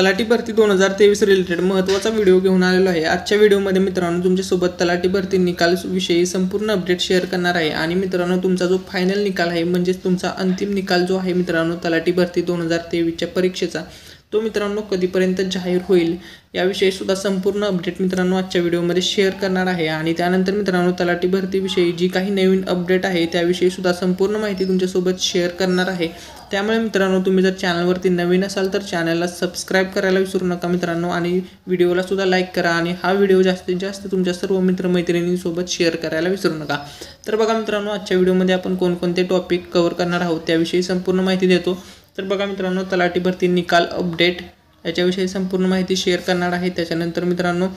तलाठी भरती 2023 रिलेटेड महत्त्वाचा व्हिडिओ घेऊन आलेलो आहे। आजच्या व्हिडिओमध्ये मित्रांनो तुमच्यासोबत तलाठी भरती निकाल विषयी संपूर्ण अपडेट शेअर करणार आहे आणि मित्रांनो तुमचा जो फायनल निकाल आहे म्हणजेच तुमचा अंतिम निकाल जो आहे मित्रांनो तलाठी भरती 2023च्या परीक्षेचा तो मित्रांनो कधीपर्यंत जाहीर होईल याविषयी सुद्धा संपूर्ण अपडेट मित्रांनो आजच्या व्हिडिओमध्ये शेअर करणार आहे। आणि त्यानंतर मित्रांनो तलाठी भरतीविषयी जी काही नवीन अपडेट आहे त्याविषयी सुद्धा संपूर्ण माहिती तुमच्यासोबत शेअर करणार आहे। त्यामुळे मित्रांनो तुम्ही जर चॅनलवरती नवीन असाल तर चॅनलला सबस्क्राइब करायला विसरू नका मित्रांनो आणि व्हिडिओला सुद्धा लाईक करा आणि हा व्हिडिओ जास्तीत जास्त तुमच्या सर्व मित्रमैत्रिणींसोबत शेअर करायला विसरू नका। तर बघा मित्रांनो आजच्या व्हिडिओमध्ये आपण कोणकोणते टॉपिक कव्हर करणार आहोत त्याविषयी संपूर्ण माहिती देतो। तर बघा मित्रांनो तलाठी भरती निकाल अपडेट याच्याविषयी संपूर्ण माहिती शेअर करणार आहे। त्याच्यानंतर मित्रांनो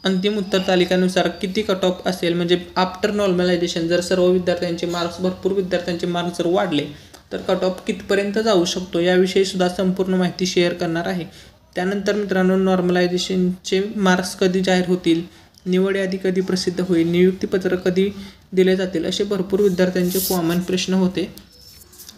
अंतिम उत्तर तालिकानुसार किती कट ऑफ असेल म्हणजे आफ्टर नॉर्मलायझेशन जर सर्व विद्यार्थ्यांचे मार्क्स भरपूर विद्यार्थ्यांचे मार्क्स जर वाढले तर कट ऑफ कितपर्यंत जाऊ शकतो याविषयी सुद्धा संपूर्ण माहिती शेअर करणार आहे। त्यानंतर मित्रांनो नॉर्मलायझेशनचे मार्क्स कधी जाहीर होतील, निवड यादी कधी प्रसिद्ध होईल, नियुक्तीपत्र कधी दिले जातील असे भरपूर विद्यार्थ्यांचे कॉमन प्रश्न होते।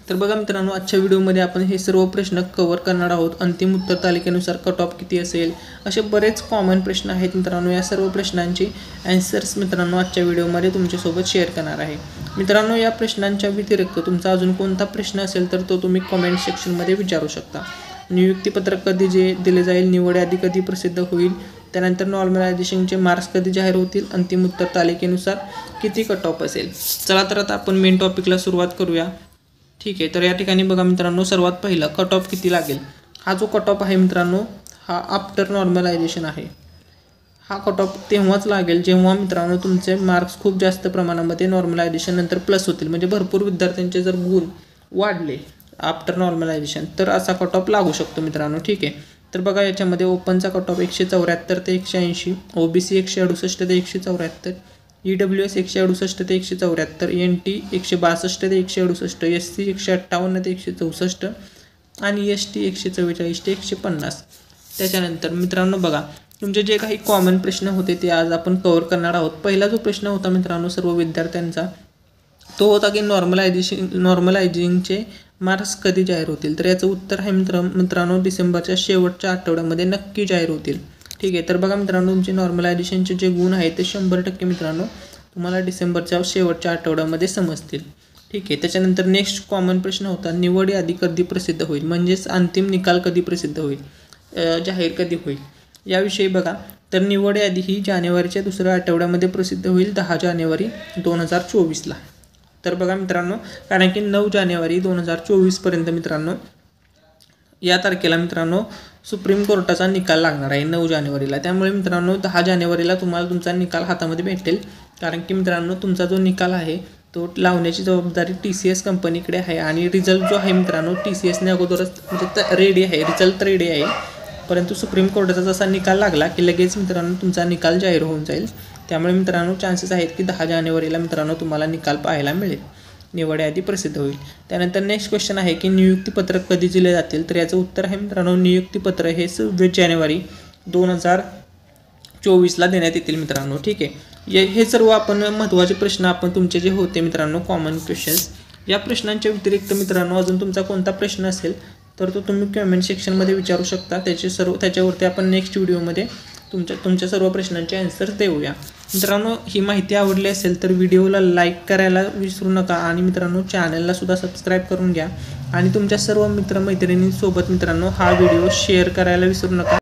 तर बघा मित्रांनो आजच्या व्हिडिओमध्ये आपण हे सर्व प्रश्न कव्हर करणार आहोत। अंतिम उत्तर तालिकेनुसार कट ऑफ किती असेल असे बरेच कॉमन प्रश्न आहेत मित्रांनो। या सर्व प्रश्नांची आन्सर्स मित्रांनो आजच्या व्हिडिओमध्ये तुमच्यासोबत शेअर करणार आहे। मित्रांनो या प्रश्नांच्या व्यतिरिक्त तुमचा अजून कोणता प्रश्न असेल तर तो तुम्ही कमेंट सेक्शनमध्ये विचारू शकता। नियुक्तीपत्र कधी दिले जाईल, निवड यादी कधी प्रसिद्ध होईल, त्यानंतर नॉर्मलायझेशनचे मार्क्स कधी जाहीर होतील, अंतिम उत्तर तालिकेनुसार किती कट ऑफ असेल। चला तर आता आपण मेन टॉपिकला सुरुवात करूया। ठीक आहे, तर या ठिकाणी बघा मित्रांनो सर्वात पहिला कट ऑफ किती लागेल। हा जो कट ऑफ आहे मित्रांनो हा आफ्टर नॉर्मलायझेशन आहे। हा कट ऑफ तेव्हाच लागेल जेव्हा मित्रांनो तुमचे मार्क्स खूप जास्त प्रमाणामध्ये नॉर्मलायझेशन नंतर प्लस होतील म्हणजे भरपूर विद्यार्थ्यांचे जर गुण वाढले आफ्टर नॉर्मलायझेशन तर असा कट ऑफ लागू शकतो मित्रांनो। ठीक आहे, तर बघा याच्यामध्ये ओपनचा कट ऑफ 174 ते 180, OBC 168 ते 174, EWS 168 ते 174, NT 162 ते 168, SC 158 ते 164 आणि ST 144 ते 150। त्याच्यानंतर मित्रांनो बघा तुमचे जे काही कॉमन प्रश्न होते ते आज आपण कव्हर करणार आहोत। पहिला जो प्रश्न होता मित्रांनो सर्व विद्यार्थ्यांचा तो होता की नॉर्मलायझिंगचे मार्क्स कधी जाहीर होतील। तर याचं उत्तर आहे मित्रांनो डिसेंबरच्या शेवटच्या आठवड्यामध्ये नक्की जाहीर होतील। ठीक आहे, तर बघा मित्रांनो तुमचे नॉर्मलायझेशनचे जे गुण आहेत ते 100% मित्रांनो तुम्हाला डिसेंबरच्या शेवटच्या आठवड्यामध्ये समजतील। ठीक आहे, त्याच्यानंतर नेक्स्ट कॉमन प्रश्न होता निवड यादी कधी प्रसिद्ध होईल म्हणजेच अंतिम निकाल कधी प्रसिद्ध होईल, जाहीर कधी होईल याविषयी बघा। तर निवड यादी ही जानेवारीच्या दुसऱ्या आठवड्यामध्ये प्रसिद्ध होईल 10 जानेवारी 2024ला। तर बघा मित्रांनो कारण की 9 जानेवारी 2024पर्यंत मित्रांनो या तारखेला मित्रांनो सुप्रीम कोर्टाचा निकाल लागणार आहे 9 जानेवारीला। त्यामुळे मित्रांनो 10 जानेवारीला तुम्हाला तुमचा निकाल हातामध्ये भेटेल कारण की मित्रांनो तुमचा जो निकाल आहे तो लावण्याची जबाबदारी TCS कंपनीकडे आहे आणि रिझल्ट जो आहे मित्रांनो TCSने अगोदरच म्हणजे रेडी आहे, रिझल्ट रेडी आहे, परंतु सुप्रीम कोर्टाचा जसा निकाल लागला की लगेच मित्रांनो तुमचा निकाल जाहीर होऊन जाईल। त्यामुळे मित्रांनो चान्सेस आहेत की 10 जानेवारीला मित्रांनो तुम्हाला निकाल पाहायला मिळेल, निवड यादी प्रसिद्ध होईल। त्यानंतर नेक्स्ट क्वेश्चन आहे की नियुक्तीपत्र कधी दिले जातील। तर याचं उत्तर आहे मित्रांनो नियुक्तीपत्र हे 26 जानेवारी 2024ला देण्यात येतील मित्रांनो। ठीक आहे, हे सर्व आपण महत्त्वाचे प्रश्न आपण तुमचे जे होते मित्रांनो कॉमन क्वेश्चन्स या प्रश्नांच्या व्यतिरिक्त मित्रांनो अजून तुमचा कोणता प्रश्न असेल तर तो तुम्ही कमेंट सेक्शनमध्ये विचारू शकता। त्याच्यावरती आपण नेक्स्ट व्हिडिओमध्ये तुमच्या सर्व प्रश्नांचे आन्सर्स देऊया। मित्रांनो ही माहिती आवडली असेल तर व्हिडिओला लाईक करायला विसरू नका आणि मित्रांनो चॅनलला सुद्धा सबस्क्राईब करून घ्या आणि तुमच्या सर्व मित्रमैत्रिणींसोबत मित्रांनो हा व्हिडिओ शेअर करायला विसरू नका।